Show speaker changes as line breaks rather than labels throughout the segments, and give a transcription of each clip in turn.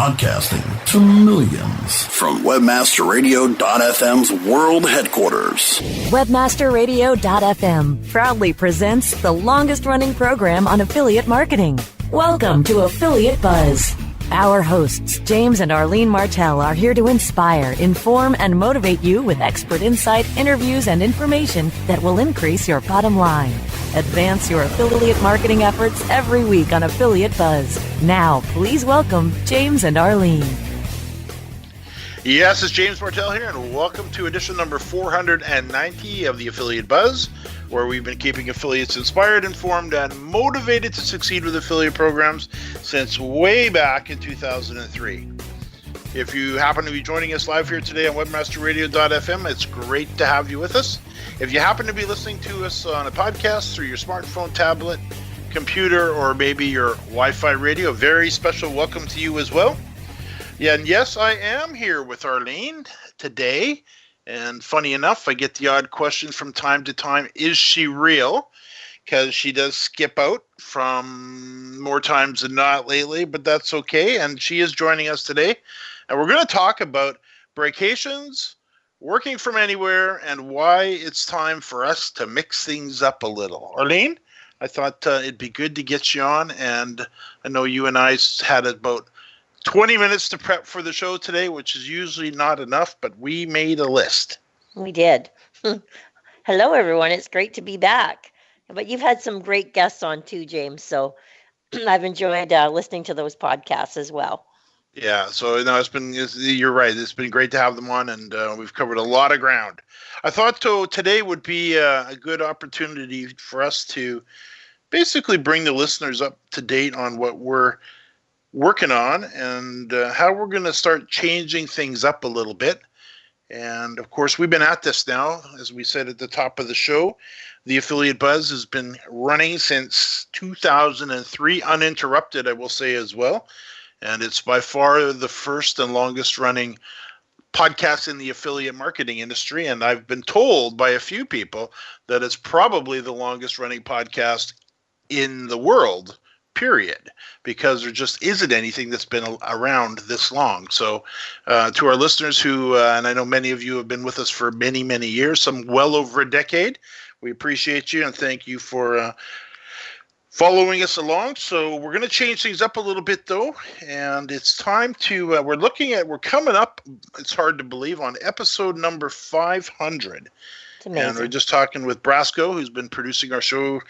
Broadcasting to millions from WebmasterRadio.fm's world headquarters.
WebmasterRadio.fm proudly presents the longest-running program on affiliate marketing. Welcome to Affiliate Buzz. Our hosts, James and Arlene Martell, are here to inspire, inform, and motivate you with expert insight, interviews, and information that will increase your bottom line. Advance your affiliate marketing efforts every week on Affiliate Buzz. Now, please welcome James and Arlene.
Yes, it's James Martell here, and welcome to edition number 490 of the Affiliate Buzz, where we've been keeping affiliates inspired, informed, and motivated to succeed with affiliate programs since way back in 2003. If you happen to be joining us live here today on WebmasterRadio.fm, it's great to have you with us. If you happen to be listening to us on a podcast through your smartphone, tablet, computer, or maybe your Wi-Fi radio, a very special welcome to you as well. Yeah, and yes, I am here with Arlene today. And funny enough, I get the odd question from time to time, is she real? Because she does skip out from more times than not lately, but that's okay. And she is joining us today. And we're going to talk about breakations, working from anywhere, and why it's time for us to mix things up a little. Arlene, I thought it'd be good to get you on. And I know you and I had about 20 minutes to prep for the show today, which is usually not enough, but we made a list.
We did. Hello, everyone. It's great to be back. But you've had some great guests on too, James, so I've enjoyed listening to those podcasts as well.
Yeah, so no, you're right. It's been great to have them on, and we've covered a lot of ground. I thought today would be a good opportunity for us to basically bring the listeners up to date on what we're working on and how we're going to start changing things up a little bit. And of course, we've been at this now, as we said at the top of the show. The Affiliate Buzz has been running since 2003, uninterrupted, I will say as well. And it's by far the first and longest running podcast in the affiliate marketing industry. And I've been told by a few people that it's probably the longest running podcast in the world, period, because there just isn't anything that's been around this long. So to our listeners who, and I know many of you have been with us for many, many years, some well over a decade, we appreciate you and thank you for following us along. So we're going to change things up a little bit though, and it's time to, we're coming up, it's hard to believe, on episode number 500. And we're just talking with Brasco, who's been producing our show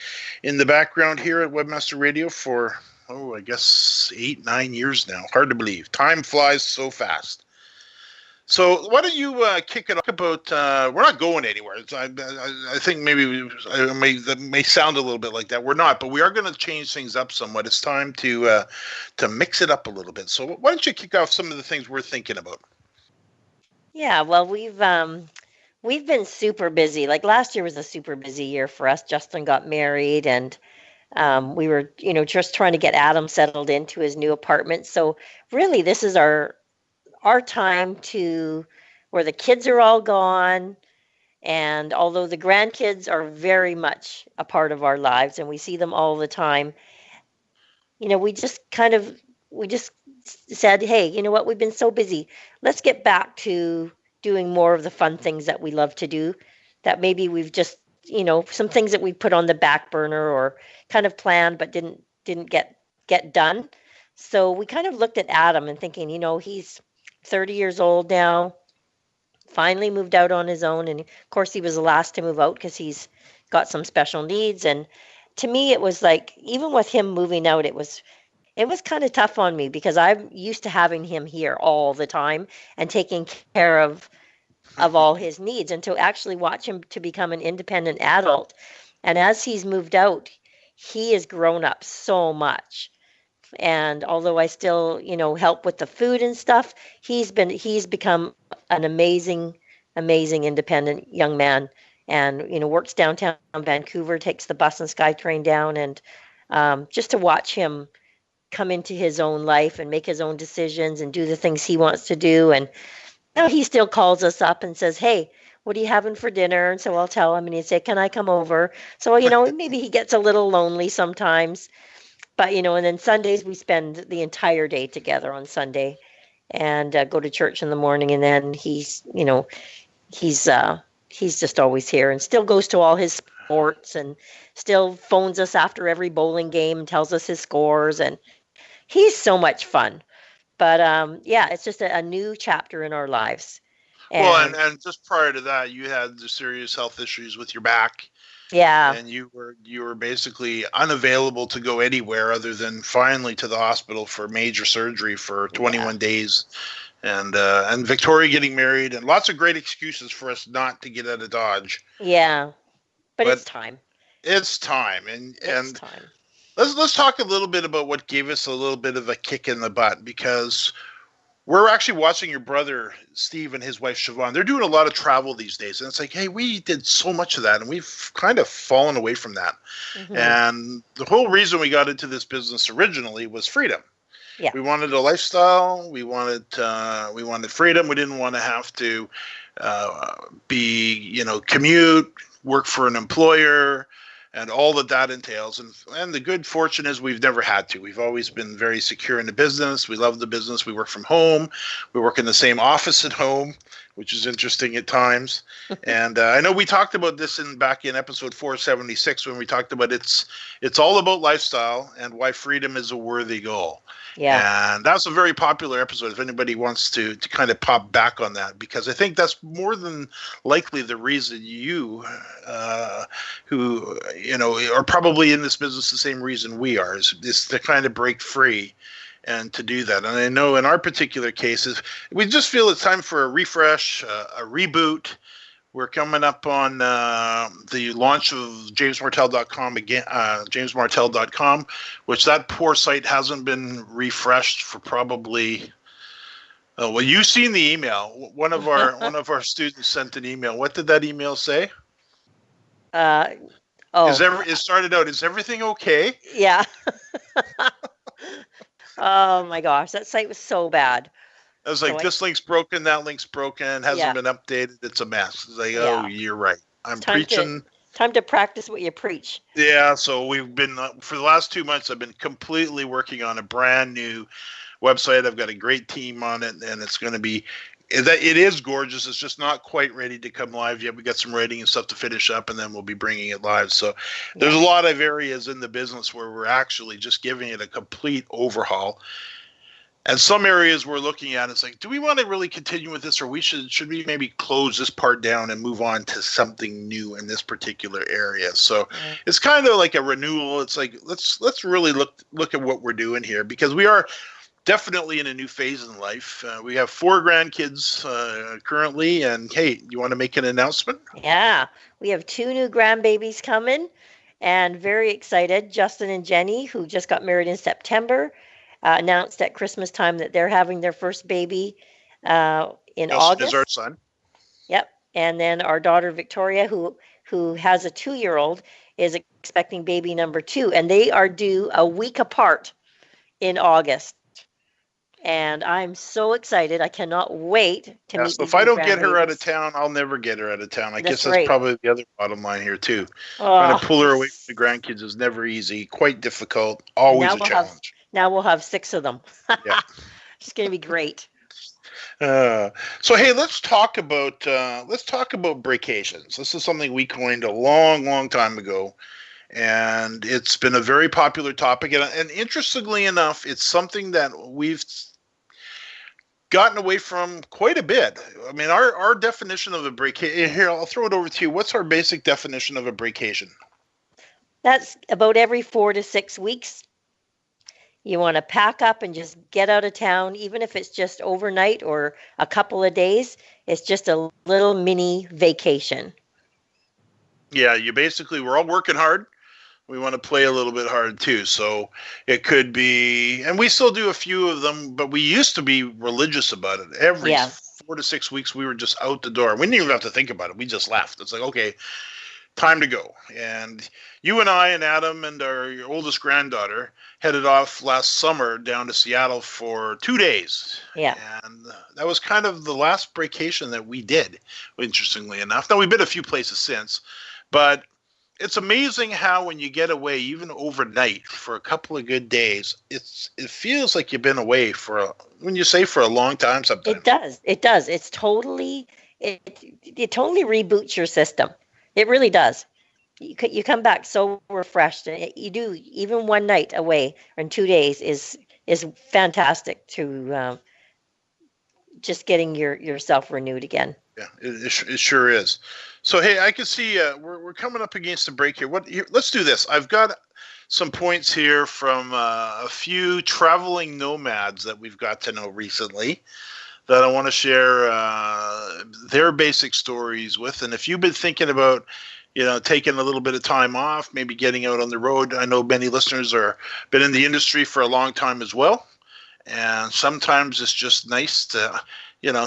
in the background here at Webmaster Radio for, I guess 8-9 years now. Hard to believe. Time flies so fast. So why don't you kick it off about, we're not going anywhere. I think maybe that may sound a little bit like that. We're not, but we are going to change things up somewhat. It's time to mix it up a little bit. So why don't you kick off some of the things we're thinking about?
Yeah, well, we've been super busy. Like last year was a super busy year for us. Justin got married and we were, just trying to get Adam settled into his new apartment. So really this is our time where the kids are all gone. And although the grandkids are very much a part of our lives and we see them all the time, we just said, hey, you know what? We've been so busy. Let's get back to doing more of the fun things that we love to do, that maybe we've just, some things that we put on the back burner or kind of planned but didn't get done. So we kind of looked at Adam and thinking, he's 30 years old now, finally moved out on his own. And of course he was the last to move out because he's got some special needs. And to me, it was like, even with him moving out, it was kind of tough on me because I'm used to having him here all the time and taking care of all his needs, and to actually watch him to become an independent adult. And as he's moved out, he has grown up so much. And although I still, help with the food and stuff, he's become an amazing independent young man, and, works downtown Vancouver, takes the bus and SkyTrain down, and just to watch him come into his own life and make his own decisions and do the things he wants to do. And he still calls us up and says, hey, what are you having for dinner? And so I'll tell him, and he'd say, can I come over? So, maybe he gets a little lonely sometimes. But, and then Sundays we spend the entire day together on Sunday and go to church in the morning. And then he's just always here and still goes to all his sports and still phones us after every bowling game and tells us his scores. And he's so much fun. But it's just a new chapter in our lives.
And just prior to that, you had the serious health issues with your back.
Yeah.
And you were basically unavailable to go anywhere other than finally to the hospital for major surgery for 21 days. And Victoria getting married and lots of great excuses for us not to get out of Dodge.
Yeah. But it's time.
It's time. And time. Let's talk a little bit about what gave us a little bit of a kick in the butt, because we're actually watching your brother, Steve, and his wife, Siobhan. They're doing a lot of travel these days. And it's like, hey, we did so much of that, and we've kind of fallen away from that. Mm-hmm. And the whole reason we got into this business originally was freedom. Yeah. We wanted a lifestyle. We wanted freedom. We didn't want to have to commute, work for an employer, and all that entails. And the good fortune is we've never had to. We've always been very secure in the business. We love the business. We work from home. We work in the same office at home, which is interesting at times. And I know we talked about this back in episode 476 when we talked about it's all about lifestyle and why freedom is a worthy goal. Yeah. And that's a very popular episode if anybody wants to kind of pop back on that, because I think that's more than likely the reason you, who, are probably in this business the same reason we are, is to kind of break free and to do that. And I know in our particular cases, we just feel it's time for a refresh, a reboot. We're coming up on the launch of jamesmartell.com again, jamesmartell.com, which that poor site hasn't been refreshed for probably. Well, you've seen the email. One of our students sent an email. What did that email say? It started out, is everything okay?
Yeah. Oh my gosh, that site was so bad.
I was like, this link's broken, that link's broken, hasn't been updated, it's a mess. It's like, oh, you're right. I'm preaching.
Time to practice what you preach.
Yeah, so we've been, for the last 2 months, I've been completely working on a brand new website. I've got a great team on it, and it's going to be, it is gorgeous. It's just not quite ready to come live yet. We got some writing and stuff to finish up, and then we'll be bringing it live. So there's a lot of areas in the business where we're actually just giving it a complete overhaul. And some areas we're looking at, it's like, do we want to really continue with this, or should we maybe close this part down and move on to something new in this particular area? So it's kind of like a renewal. It's like, let's really look at what we're doing here, because we are definitely in a new phase in life. We have 4 grandkids currently, and hey, you want to make an announcement?
Yeah, we have 2 new grandbabies coming, and very excited. Justin and Jenny, who just got married in September, announced at Christmas time that they're having their first baby in August.
Is our son.
Yep. And then our daughter Victoria, who has a 2-year-old, is expecting baby number 2, and they are due a week apart in August. And I'm so excited. I cannot wait to meet.
So if I don't get her out of town, I'll never get her out of town. I guess that's probably the other bottom line here too. Trying to pull her away from the grandkids is never easy, quite difficult, always a challenge.
Now we'll have 6 of them. Yeah. It's going to be great.
So hey, let's talk about breakations. This is something we coined a long time ago, and it's been a very popular topic. And interestingly enough, it's something that we've gotten away from quite a bit. I mean, our definition of a breakation. Here, I'll throw it over to you. What's our basic definition of a breakation?
That's about every 4 to 6 weeks. You want to pack up and just get out of town, even if it's just overnight or a couple of days. It's just a little mini vacation.
Yeah, we're all working hard. We want to play a little bit hard too. So it could be, and we still do a few of them, but we used to be religious about it. Every 4 to 6 weeks, we were just out the door. We didn't even have to think about it. We just left. It's like, okay, time to go. And you and I and Adam and our oldest granddaughter headed off last summer down to Seattle for 2 days. Yeah. And that was kind of the last breakation that we did, interestingly enough. Now, we've been a few places since, but it's amazing how when you get away, even overnight for a couple of good days, it feels like you've been away when you say for a long time sometimes.
It does. It does. It totally reboots your system. It really does. You come back so refreshed. You do. Even one night away or in 2 days is fantastic to just getting yourself renewed again.
Yeah, it sure is. So, hey, I can see we're coming up against the break here. Let's do this. I've got some points here from a few traveling nomads that we've got to know recently that I want to share their basic stories with. And if you've been thinking about, taking a little bit of time off, maybe getting out on the road, I know many listeners been in the industry for a long time as well. And sometimes it's just nice to,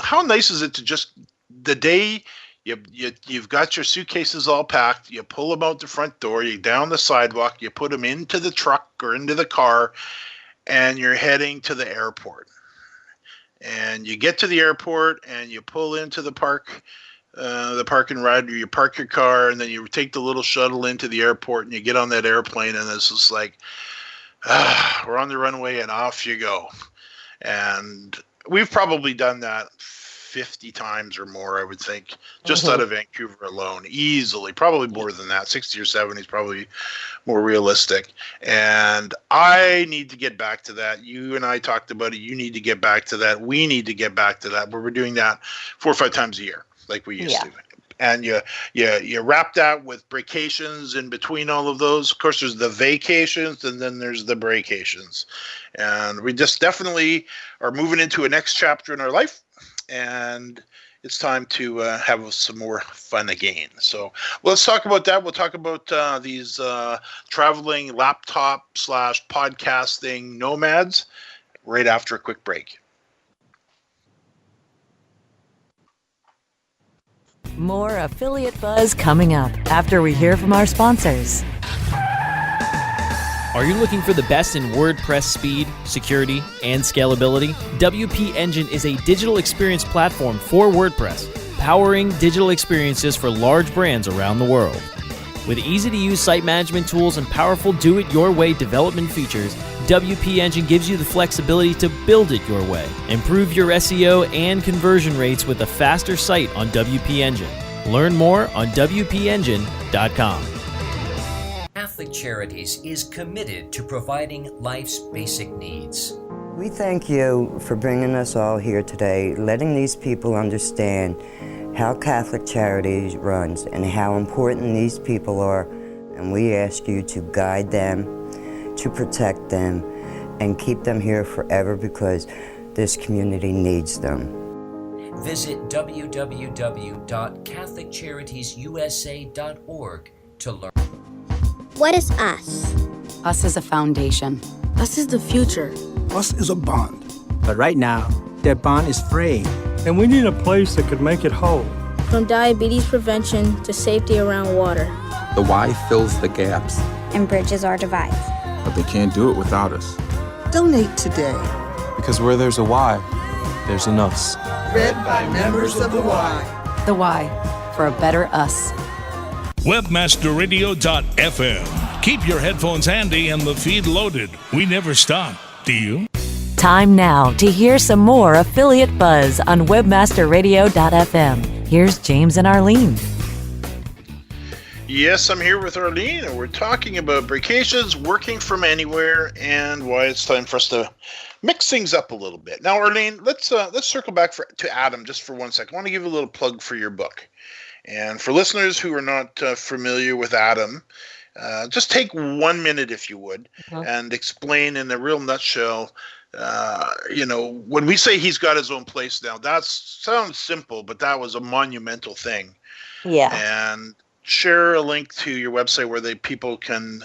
how nice is it to just the day you've got your suitcases all packed, you pull them out the front door, you down the sidewalk, you put them into the truck or into the car, and you're heading to the airport. And you get to the airport and you pull into the park and ride, or you park your car, and then you take the little shuttle into the airport and you get on that airplane, and it's just like, we're on the runway and off you go. And we've probably done that 50 times or more, I would think, just out of Vancouver alone, easily. Probably more than that. 60 or 70 is probably more realistic. And I need to get back to that. You and I talked about it. You need to get back to that. We need to get back to that, where we're doing that 4 or 5 times a year like we used to. And you wrap that with breakations in between all of those. Of course, there's the vacations, and then there's the breakations. And we just definitely are moving into a next chapter in our life. And it's time to have some more fun again. So let's talk about that. We'll talk about these traveling laptop/podcasting nomads right after a quick break.
More Affiliate Buzz coming up after we hear from our sponsors.
Are you looking for the best in WordPress speed, security, and scalability? WP Engine is a digital experience platform for WordPress, powering digital experiences for large brands around the world. With easy-to-use site management tools and powerful do-it-your-way development features, WP Engine gives you the flexibility to build it your way. Improve your SEO and conversion rates with a faster site on WP Engine. Learn more on WPEngine.com.
Catholic Charities is committed to providing life's basic needs.
We thank you for bringing us all here today, letting these people understand how Catholic Charities runs and how important these people are. And we ask you to guide them, to protect them, and keep them here forever, because this community needs them.
Visit www.catholiccharitiesusa.org to learn.
What is us?
Us is a foundation.
Us is the future.
Us is a bond.
But right now, that bond is fraying,
and we need a place that could make it whole.
From diabetes prevention to safety around water.
The Y fills the gaps
and bridges our divides.
But they can't do it without us.
Donate today.
Because where there's a Y, there's an us.
Read by members of the Y.
The Y, for a better us.
Webmasterradio.fm. Keep your headphones handy and the feed loaded. We never stop. Do you?
Time now to hear some more Affiliate Buzz on Webmasterradio.fm. Here's James and Arlene.
Yes, I'm here with Arlene, and we're talking about breakations, working from anywhere, and why it's time for us to mix things up a little bit. Now, Arlene, let's circle back to Adam just for 1 second. I want to give you a little plug for your book. And for listeners who are not familiar with Adam, just take 1 minute, if you would, and explain in a real nutshell. When we say he's got his own place now, that sounds simple, but that was a monumental thing.
Yeah.
And share a link to your website where people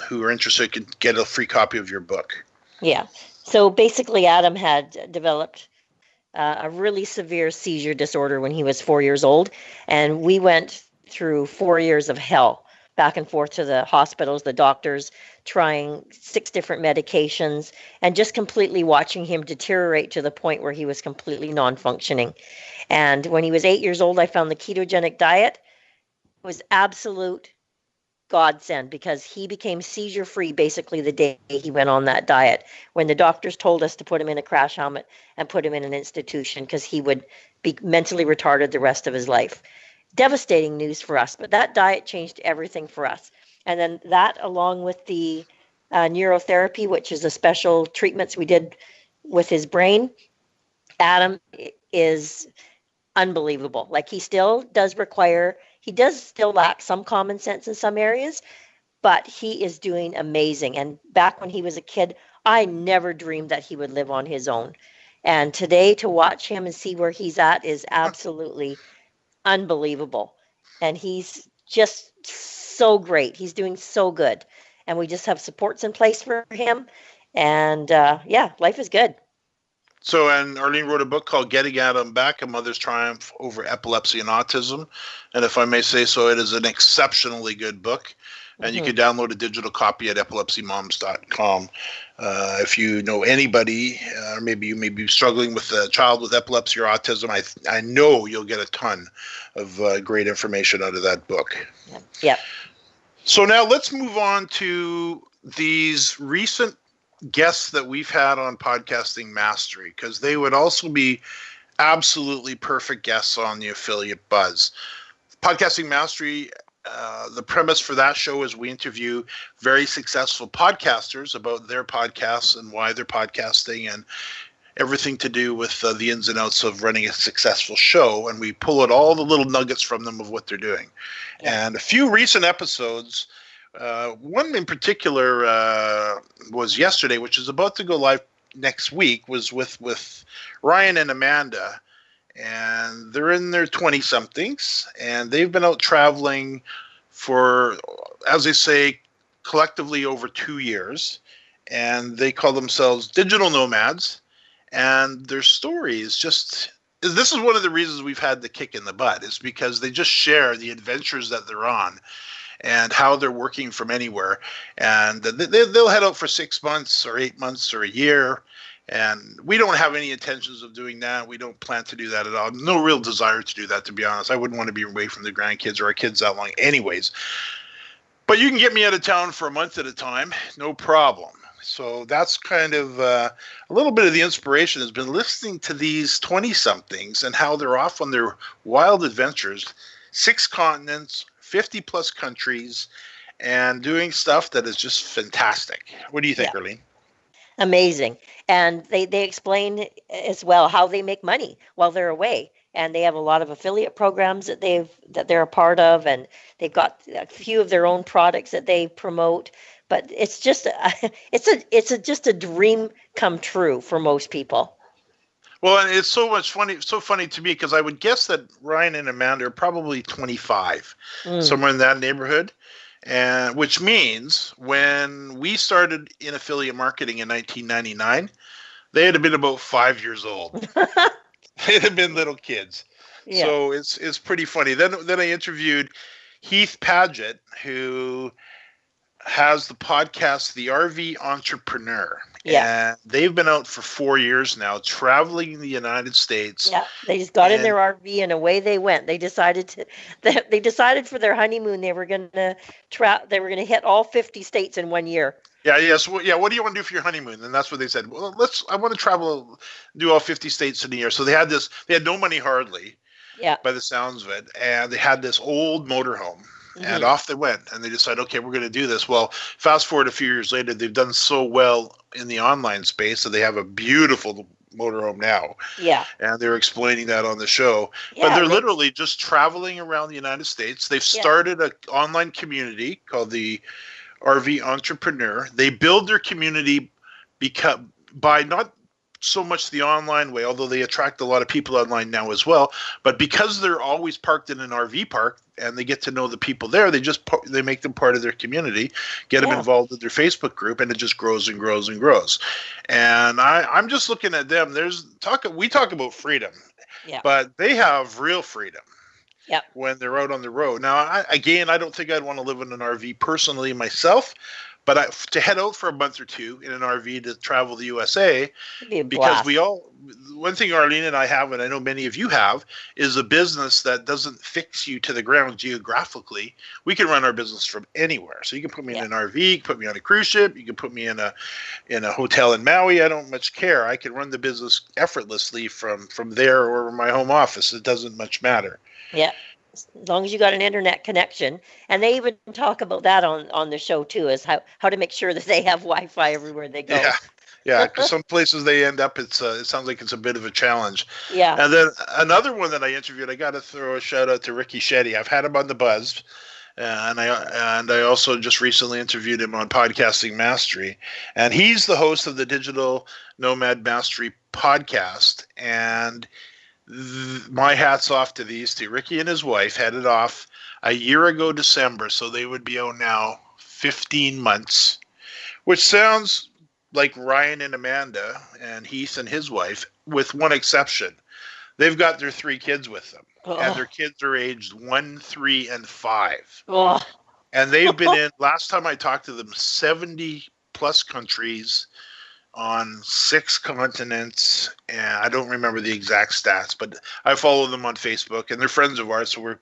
who are interested can get a free copy of your book.
Yeah. So basically, Adam had developed a really severe seizure disorder when he was 4 years old. And we went through 4 years of hell, back and forth to the hospitals, the doctors, trying 6 different medications, and just completely watching him deteriorate to the point where he was completely non-functioning. And when he was 8 years old, I found the ketogenic diet. It was absolute godsend because he became seizure free basically the day he went on that diet, when the doctors told us to put him in a crash helmet and put him in an institution because he would be mentally retarded the rest of his life. Devastating news for us, but that diet changed everything for us. And then that, along with the neurotherapy, which is the special treatments we did with his brain, Adam is unbelievable. Like, he still does still lack some common sense in some areas, but he is doing amazing. And back when he was a kid, I never dreamed that he would live on his own. And today, to watch him and see where he's at is absolutely unbelievable. And he's just so great. He's doing so good. And we just have supports in place for him. And life is good.
So, and Arlene wrote a book called Getting Adam Back, A Mother's Triumph Over Epilepsy and Autism. And if I may say so, it is an exceptionally good book. And you can download a digital copy at epilepsymoms.com. If you know anybody, or maybe you may be struggling with a child with epilepsy or autism, I know you'll get a ton of great information out of that book.
Yep.
So now let's move on to these recent guests that we've had on Podcasting Mastery, because they would also be absolutely perfect guests on the Affiliate Buzz. Podcasting Mastery, the premise for that show is we interview very successful podcasters about their podcasts and why they're podcasting and everything to do with the ins and outs of running a successful show, and we pull out all the little nuggets from them of what they're doing. Yeah. And a few recent episodes, one in particular was yesterday, which is about to go live next week, was with Ryan and Amanda. And they're in their 20-somethings, and they've been out traveling for, as they say, collectively over 2 years. And they call themselves digital nomads. And their story is just, this is one of the reasons we've had the kick in the butt, is because they just share the adventures that they're on and how they're working from anywhere. And they'll head out for 6 months or 8 months or a year. And we don't have any intentions of doing that. We don't plan to do that at all. No real desire to do that, to be honest. I wouldn't want to be away from the grandkids or our kids that long anyways. But you can get me out of town for a month at a time, no problem. So that's kind of a little bit of the inspiration has been listening to these 20-somethings and how they're off on their wild adventures, 6 continents, 50-plus countries, and doing stuff that is just fantastic. What do you think, Arlene?
Amazing. And they explain as well how they make money while they're away. And they have a lot of affiliate programs that they're a part of, and they've got a few of their own products that they promote. But it's just just a dream come true for most people.
Well, and it's so funny to me, because I would guess that Ryan and Amanda are probably 25, somewhere in that neighborhood. And which means when we started in affiliate marketing in 1999, they had been about 5 years old. They had been little kids. Yeah. So it's pretty funny. Then I interviewed Heath Paget, who has the podcast The RV Entrepreneur. Yeah. And they've been out for 4 years now, traveling the United States.
Yeah, they just got in their RV and away they went. They decided for their honeymoon they were going to hit all 50 states in 1 year.
Yeah, yes. Well, yeah, what do you want to do for your honeymoon? And that's what they said. Well, I want to travel, do all 50 states in a year. So they had no money hardly. Yeah. By the sounds of it. And they had this old motorhome. And off they went, and they decided, okay, we're going to do this. Well, fast forward a few years later, they've done so well in the online space that they have a beautiful motorhome now. Yeah. And they're explaining that on the show. Yeah, but they're literally just traveling around the United States. They've started an online community called the RV Entrepreneur. They build their community by not so much the online way, although they attract a lot of people online now as well. But because they're always parked in an RV park and they get to know the people there, they make them part of their community, get them involved with their Facebook group, and it just grows and grows and grows. And I'm just looking at them. We talk about freedom, but they have real freedom. Yep. When they're out on the road. Now, I don't think I'd want to live in an RV personally myself, But to head out for a month or two in an RV to travel the USA, because one thing Arlene and I have, and I know many of you have, is a business that doesn't fix you to the ground geographically. We can run our business from anywhere. So you can put me in an RV, you can put me on a cruise ship, you can put me in a hotel in Maui. I don't much care. I can run the business effortlessly from there or my home office. It doesn't much matter.
Yeah. As long as you got an internet connection. And they even talk about that on the show too, is how to make sure that they have Wi-Fi everywhere they go.
Yeah, because some places they end up, it sounds like it's a bit of a challenge.
Yeah.
And then another one that I interviewed, I got to throw a shout out to Ricky Shetty. I've had him on the Buzz, and I also just recently interviewed him on Podcasting Mastery. And he's the host of the Digital Nomad Mastery podcast. And my hat's off to these two. Ricky and his wife headed off a year ago December, so they would be out now 15 months, which sounds like Ryan and Amanda and Heath and his wife, with one exception. They've got their 3 kids with them, and their kids are aged 1, 3, and 5. And they've been in, last time I talked to them, 70 plus countries on 6 continents, and I don't remember the exact stats, but I follow them on Facebook, and they're friends of ours, so we're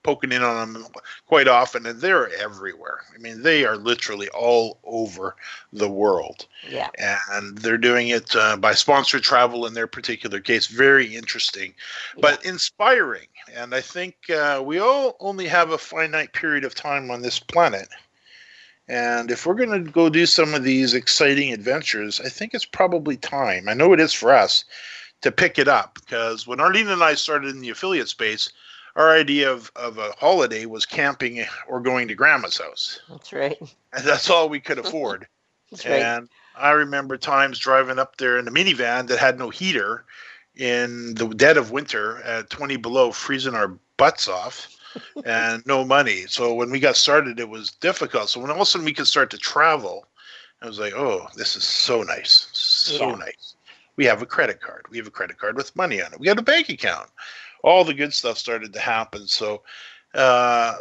poking in on them quite often, and they're everywhere. I mean, they are literally all over the world.
Yeah.
And they're doing it by sponsored travel in their particular case. Very interesting, but inspiring. And I think we all only have a finite period of time on this planet. And if we're going to go do some of these exciting adventures, I think it's probably time. I know it is for us to pick it up, because when Arlene and I started in the affiliate space, our idea of a holiday was camping or going to grandma's house.
That's right.
And that's all we could afford.
That's right.
And I remember times driving up there in a minivan that had no heater in the dead of winter at 20 below, freezing our butts off. And no money. So when we got started, it was difficult. So when all of a sudden we could start to travel, I was like, oh, this is so nice. So nice. We have a credit card. We have a credit card with money on it. We have a bank account. All the good stuff started to happen. So I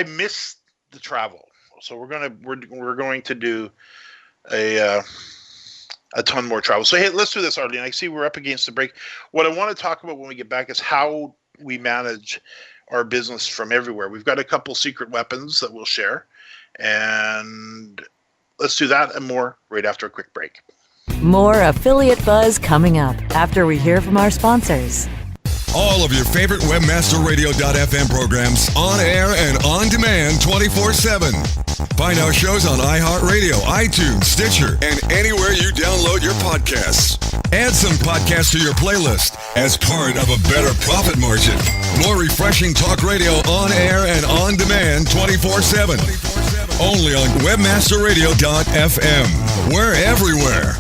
miss the travel. So we're going to do a ton more travel. So hey, let's do this, Arlene. I see we're up against the break. What I want to talk about when we get back is how we manage our business from everywhere. We've got a couple secret weapons that we'll share, and let's do that and more right after a quick break.
More Affiliate Buzz coming up after we hear from our sponsors.
All of your favorite webmasterradio.fm programs on air and on demand 24/7. Find our shows on iHeartRadio, iTunes, Stitcher, and anywhere you download your podcasts. Add some podcasts to your playlist as part of a better profit margin. More refreshing talk radio on air and on demand 24/7. Only on webmasterradio.fm. We're everywhere.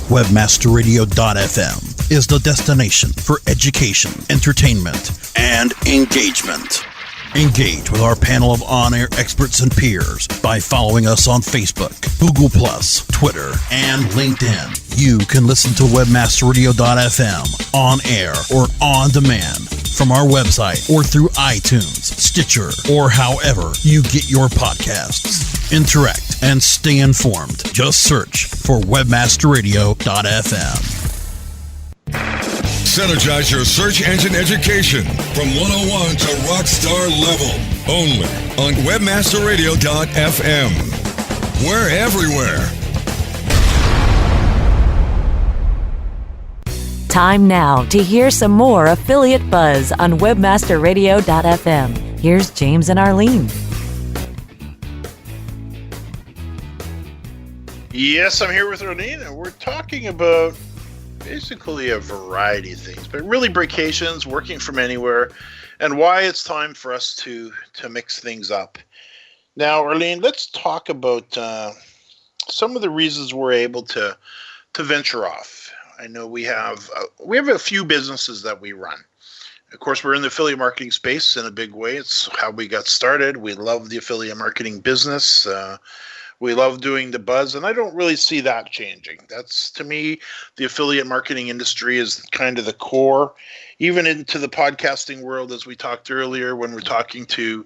Webmasterradio.fm is the destination for education, entertainment, and engagement. Engage with our panel of on-air experts and peers by following us on Facebook, Google+, Twitter, and LinkedIn. You can listen to Webmasterradio.fm on air or on demand from our website or through iTunes, Stitcher, or however you get your podcasts. Interact and stay informed. Just search for Webmasterradio.fm.
Synergize your search engine education from 101 to rockstar level. Only on webmasterradio.fm. We're everywhere.
Time now to hear some more Affiliate Buzz on webmasterradio.fm. Here's James and Arlene.
Yes, I'm here with Arlene, and we're talking about basically a variety of things, but really breakations, working from anywhere, and why it's time for us to mix things up. Now, Arlene, let's talk about some of the reasons we're able to venture off. I know we have a few businesses that we run. Of course, we're in the affiliate marketing space in a big way. It's how we got started. We love the affiliate marketing business. We love doing the buzz, and I don't really see that changing. That's, to me, the affiliate marketing industry is kind of the core, even into the podcasting world, as we talked earlier when we're talking to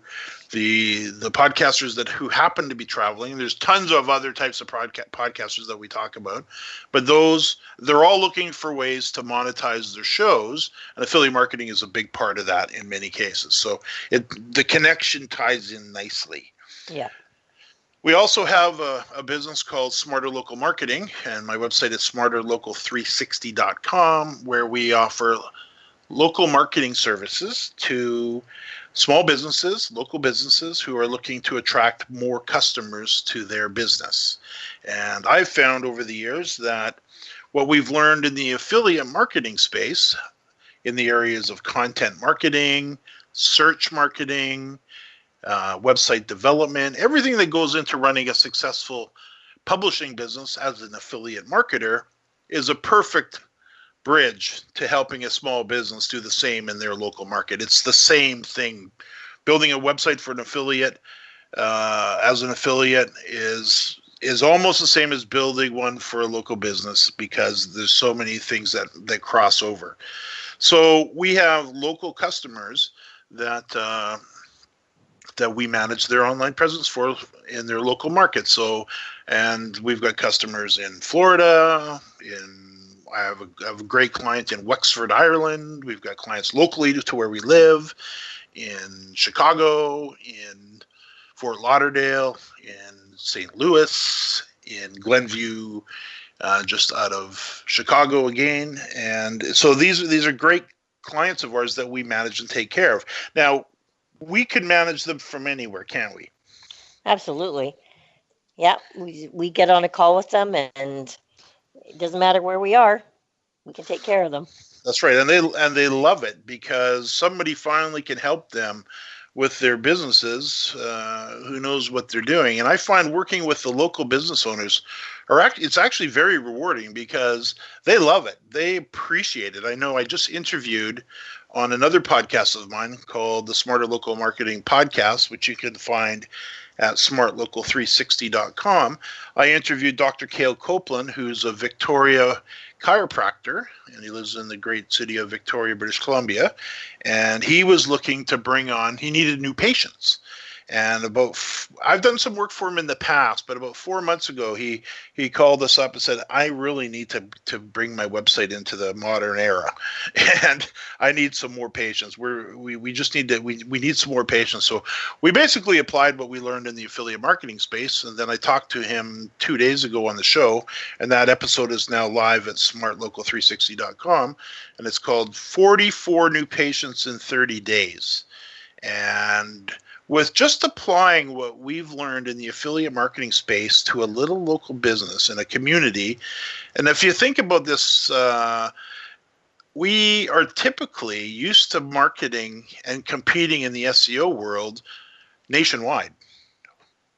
the podcasters who happen to be traveling. There's tons of other types of podcasters that we talk about, but they're all looking for ways to monetize their shows, and affiliate marketing is a big part of that in many cases. So the connection ties in nicely.
Yeah.
We also have a business called Smarter Local Marketing, and my website is smarterlocal360.com, where we offer local marketing services to small businesses, local businesses who are looking to attract more customers to their business. And I've found over the years that what we've learned in the affiliate marketing space, in the areas of content marketing, search marketing, website development, everything that goes into running a successful publishing business as an affiliate marketer, is a perfect bridge to helping a small business do the same in their local market. It's the same thing. Building a website for an affiliate as an affiliate is almost the same as building one for a local business, because there's so many things that cross over. So we have local customers that we manage their online presence for in their local market. So, and we've got customers in Florida, I have a great client in Wexford, Ireland. We've got clients locally to where we live, in Chicago, in Fort Lauderdale, in St. Louis, in Glenview, just out of Chicago again. And so these are great clients of ours that we manage and take care of. Now, we can manage them from anywhere, can't we?
Absolutely. Yeah, we get on a call with them, and it doesn't matter where we are. We can take care of them.
That's right. And they love it, because somebody finally can help them with their businesses, who knows what they're doing. And I find working with the local business owners it's actually very rewarding, because they love it. They appreciate it. I know I just interviewed on another podcast of mine called the Smarter Local Marketing Podcast, which you can find at smartlocal360.com. I interviewed Dr. Cale Copeland, who's a Victoria chiropractor, and he lives in the great city of Victoria, British Columbia. And he was looking to he needed new patients. And I've done some work for him in the past, but about 4 months ago, he called us up and said, I really need to bring my website into the modern era, and I need some more patients. We just need we need some more patients. So we basically applied what we learned in the affiliate marketing space, and then I talked to him 2 days ago on the show, and that episode is now live at smartlocal360.com, and it's called 44 New Patients in 30 Days. And with just applying what we've learned in the affiliate marketing space to a little local business and a community, and if you think about this, we are typically used to marketing and competing in the SEO world nationwide.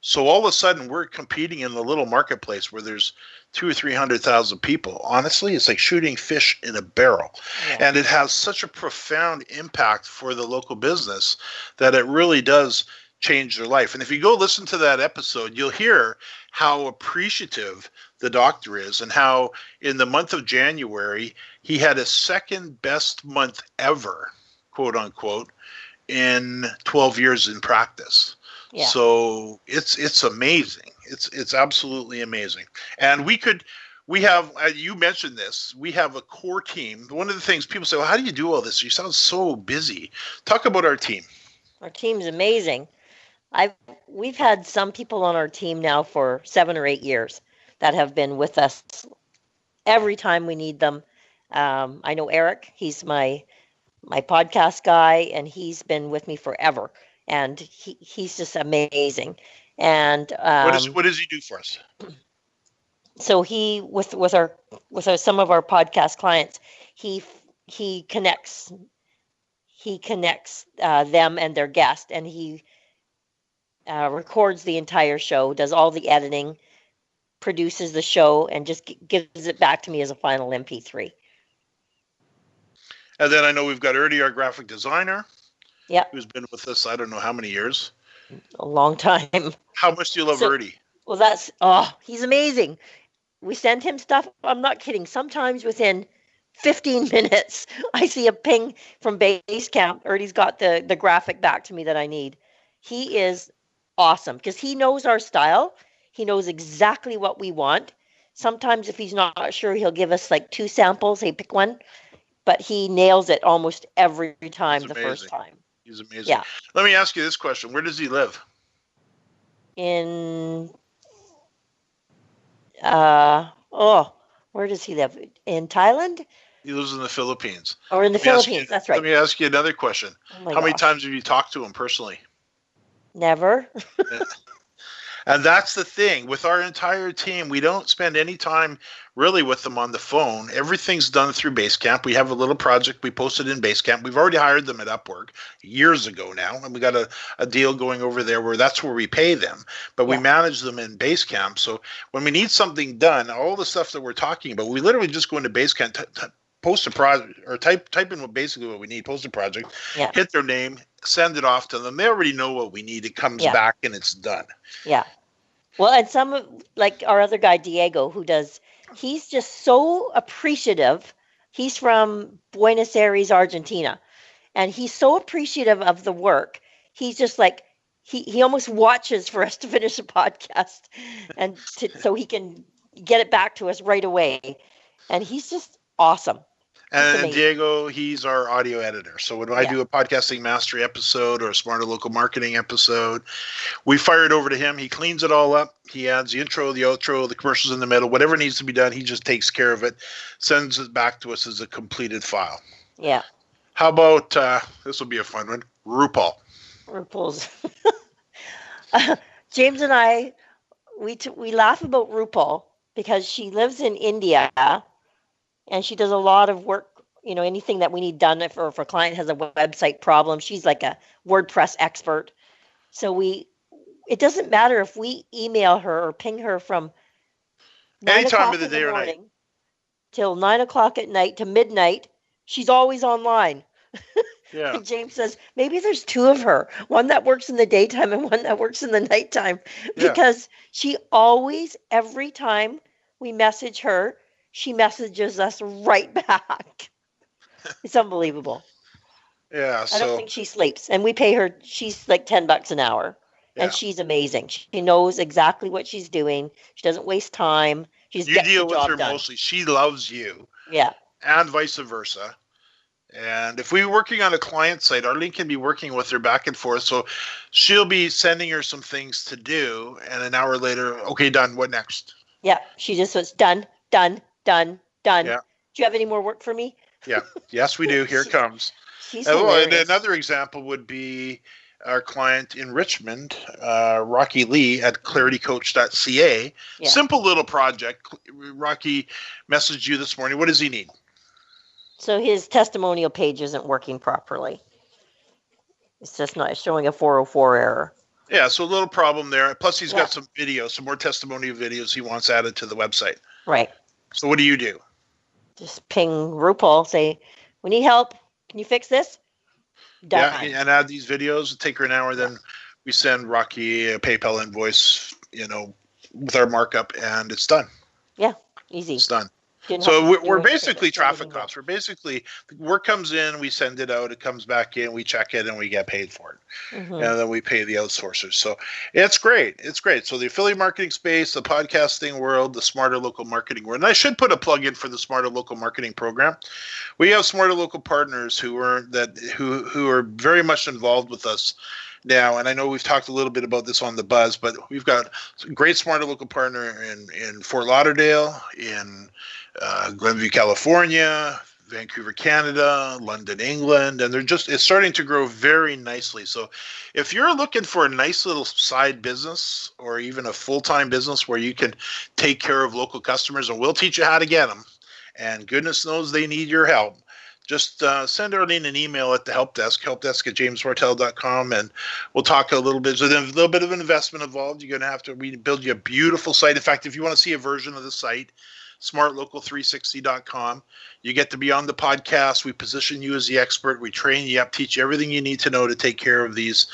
So all of a sudden, we're competing in the little marketplace where there's 200,000 or 300,000 people. Honestly, it's like shooting fish in a barrel. Yeah. And it has such a profound impact for the local business that it really does change their life. And if you go listen to that episode, you'll hear how appreciative the doctor is, and how in the month of January, he had his second best month ever, quote unquote, in 12 years in practice. Yeah. So it's amazing. It's absolutely amazing. And we have, you mentioned this, we have a core team. One of the things people say, well, how do you do all this? You sound so busy. Talk about our team.
Our team's amazing. We've had some people on our team now for 7 or 8 years that have been with us every time we need them. I know Eric, he's my podcast guy, and he's been with me forever. And he's just amazing. And
what does he do for us?
So he with some of our podcast clients, he connects them and their guest, and he records the entire show, does all the editing, produces the show, and just gives it back to me as a final MP3.
And then I know we've got Ernie, our graphic designer.
Yeah.
Who's been with us, I don't know how many years.
A long time.
How much do you love Ernie?
Well, he's amazing. We send him stuff. I'm not kidding. Sometimes within 15 minutes, I see a ping from base camp, or he's got the graphic back to me that I need. He is awesome because he knows our style. He knows exactly what we want. Sometimes if he's not sure, he'll give us like 2 samples. Hey, pick one. But he nails it almost every time the first time.
He's amazing.
Yeah.
Let me ask you this question. Where does he live?
In where does he live? In Thailand?
He lives in the Philippines.
Or in the Philippines, that's right.
Let me ask you another question.
Oh
How many times have you talked to him personally?
Never.
And that's the thing. With our entire team, we don't spend any time really with them on the phone. Everything's done through Basecamp. We have a little project we posted in Basecamp. We've already hired them at Upwork years ago now, and we got a deal going over there where that's where we pay them. But we manage them in Basecamp. So when we need something done, all the stuff that we're talking about, we literally just go into Basecamp, post a project, or type in what we need, post a project, hit their name, send it off to them. They already know what we need. It comes back and it's done.
Yeah. Well, and some of, like our other guy, Diego, he's just so appreciative. He's from Buenos Aires, Argentina, and he's so appreciative of the work. He's just like, he almost watches for us to finish a podcast and so he can get it back to us right away. And he's just awesome.
And Diego, he's our audio editor. So when I do a podcasting mastery episode or a smarter local marketing episode, we fire it over to him. He cleans it all up. He adds the intro, the outro, the commercials in the middle, whatever needs to be done. He just takes care of it, sends it back to us as a completed file.
Yeah.
How about, this will be a fun one,
RuPaul's. James and I, we laugh about RuPaul because she lives in India. And she does a lot of work, anything that we need done if a client has a website problem. She's like a WordPress expert. So it doesn't matter if we email her or ping her from
any time of the day or night
till 9:00 at night to midnight. She's always online.
Yeah.
And James says, maybe there's 2 of her, one that works in the daytime and one that works in the nighttime, because she always, every time we message her, she messages us right back. It's unbelievable.
Yeah.
I don't think she sleeps. And we pay her, she's like $10 an hour. Yeah. And she's amazing. She knows exactly what she's doing. She doesn't waste time.
You deal with her mostly. She loves you.
Yeah.
And vice versa. And if we're working on a client site, Arlene can be working with her back and forth. So she'll be sending her some things to do. And an hour later, okay, done. What next?
Yeah. She just was done. Yeah. Do you have any more work for me?
Yeah. Yes, we do. Here it comes.
She's
and another example would be our client in Richmond, Rocky Lee at claritycoach.ca. Yeah. Simple little project. Rocky messaged you this morning. What does he need?
So his testimonial page isn't working properly. It's just not showing a 404 error.
Yeah, so a little problem there. Plus, he's got some videos, some more testimonial videos he wants added to the website.
Right.
So what do you do?
Just ping RuPaul, say, we need help. Can you fix this?
Done. Yeah, and add these videos. Take her an hour. Then we send Rocky a PayPal invoice, with our markup, and it's done.
Yeah, easy.
It's done. So we're basically traffic cops. We're basically, work comes in, we send it out, it comes back in, we check it, and we get paid for it. Mm-hmm. And then we pay the outsourcers. So it's great. It's great. So the affiliate marketing space, the podcasting world, the smarter local marketing world. And I should put a plug in for the smarter local marketing program. We have smarter local partners who are very much involved with us now, and I know we've talked a little bit about this on the Buzz, but we've got a great smarter local partner in Fort Lauderdale, in Glenview, California, Vancouver, Canada, London, England, and it's starting to grow very nicely. So if you're looking for a nice little side business or even a full-time business where you can take care of local customers, and we'll teach you how to get them, and goodness knows they need your help, just send Arlene an email at the help desk at jamesmartell.com, and we'll talk a little bit. So there's a little bit of an investment involved. You're going to have to build you a beautiful site. In fact, if you want to see a version of the site, smartlocal360.com. You get to be on the podcast. We position you as the expert. We train you up, teach you everything you need to know to take care of these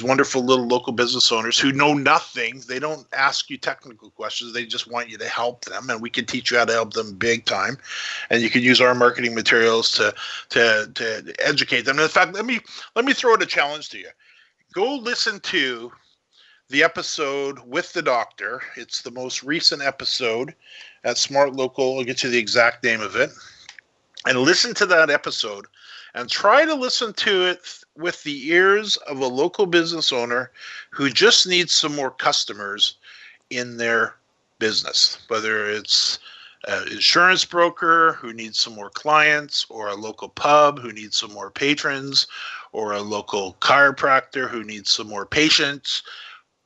wonderful little local business owners who know nothing. They don't ask you technical questions. They just want you to help them, and we can teach you how to help them big time. And you can use our marketing materials to educate them. And in fact, let me throw out a challenge to you. Go listen to the episode with the doctor. It's the most recent episode at Smart Local. I'll get you the exact name of it. And listen to that episode and try to listen to it with the ears of a local business owner who just needs some more customers in their business, whether it's an insurance broker who needs some more clients, or a local pub who needs some more patrons, or a local chiropractor who needs some more patients.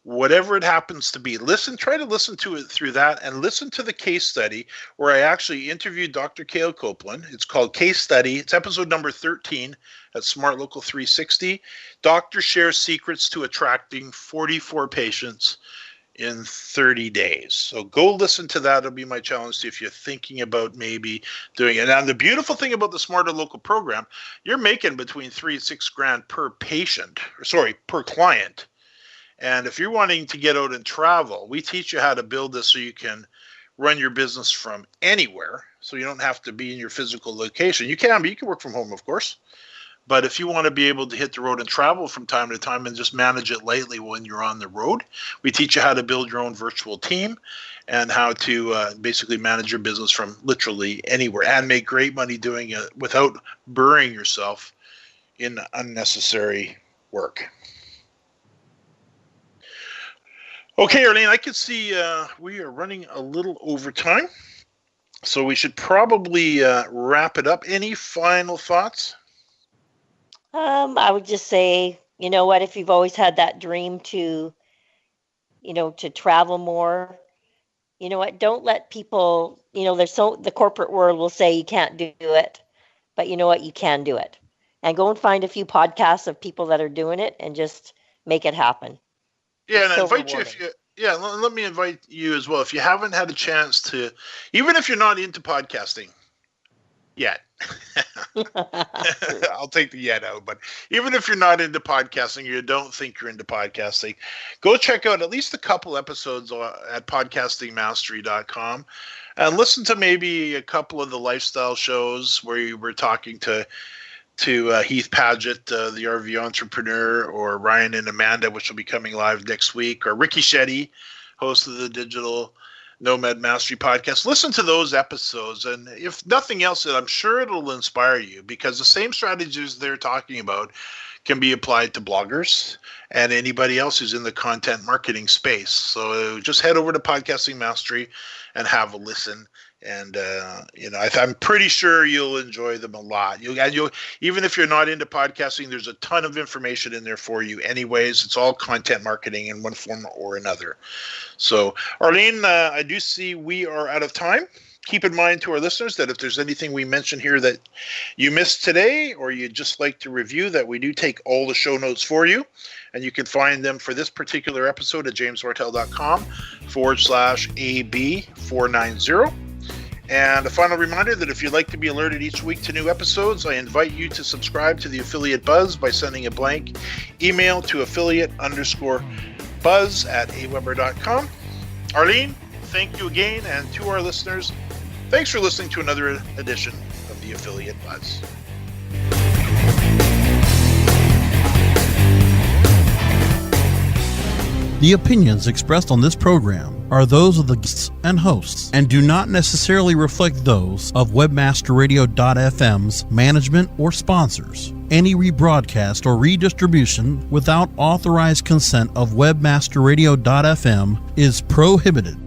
Whatever it happens to be, try to listen to it through that, and listen to the case study where I actually interviewed Dr. Cale Copeland. It's called Case Study. It's episode number 13 at Smart Local 360. Doctor shares secrets to attracting 44 patients in 30 days. So go listen to that. It'll be my challenge to you if you're thinking about maybe doing it. And the beautiful thing about the Smarter Local program, you're making between $3,000 and $6,000 per client. And if you're wanting to get out and travel, we teach you how to build this so you can run your business from anywhere. So you don't have to be in your physical location. You can work from home, of course. But if you want to be able to hit the road and travel from time to time and just manage it lightly when you're on the road, we teach you how to build your own virtual team and how to basically manage your business from literally anywhere and make great money doing it without burying yourself in unnecessary work. Okay, Arlene, I can see we are running a little over time, so we should probably wrap it up. Any final thoughts?
I would just say, you know what, if you've always had that dream to travel more, you know what, don't let people, the corporate world will say you can't do it, but you know what, you can do it. And go and find a few podcasts of people that are doing it and just make it happen.
Yeah, and I invite you let me invite you as well. If you haven't had a chance to, even if you're not into podcasting yet, I'll take the yet out, but even if you're not into podcasting, you don't think you're into podcasting, go check out at least a couple episodes at podcastingmastery.com and listen to maybe a couple of the lifestyle shows where you were talking to Heath Paget, the RV entrepreneur, or Ryan and Amanda, which will be coming live next week, or Ricky Shetty, host of the Digital Nomad Mastery podcast. Listen to those episodes, and if nothing else, I'm sure it'll inspire you, because the same strategies they're talking about can be applied to bloggers and anybody else who's in the content marketing space. So just head over to Podcasting Mastery and have a listen. And I'm pretty sure you'll enjoy them a lot. You'll even if you're not into podcasting, there's a ton of information in there for you. Anyways, it's all content marketing in one form or another. So, Arlene, I do see we are out of time. Keep in mind to our listeners that if there's anything we mentioned here that you missed today, or you'd just like to review, that we do take all the show notes for you. And you can find them for this particular episode at jamesmartel.com/AB490. And a final reminder that if you'd like to be alerted each week to new episodes, I invite you to subscribe to the Affiliate Buzz by sending a blank email to affiliate_buzz@aweber.com. Arlene, thank you again. And to our listeners, thanks for listening to another edition of the Affiliate Buzz.
The opinions expressed on this program are those of the guests and hosts and do not necessarily reflect those of WebmasterRadio.fm's management or sponsors. Any rebroadcast or redistribution without authorized consent of WebmasterRadio.fm is prohibited.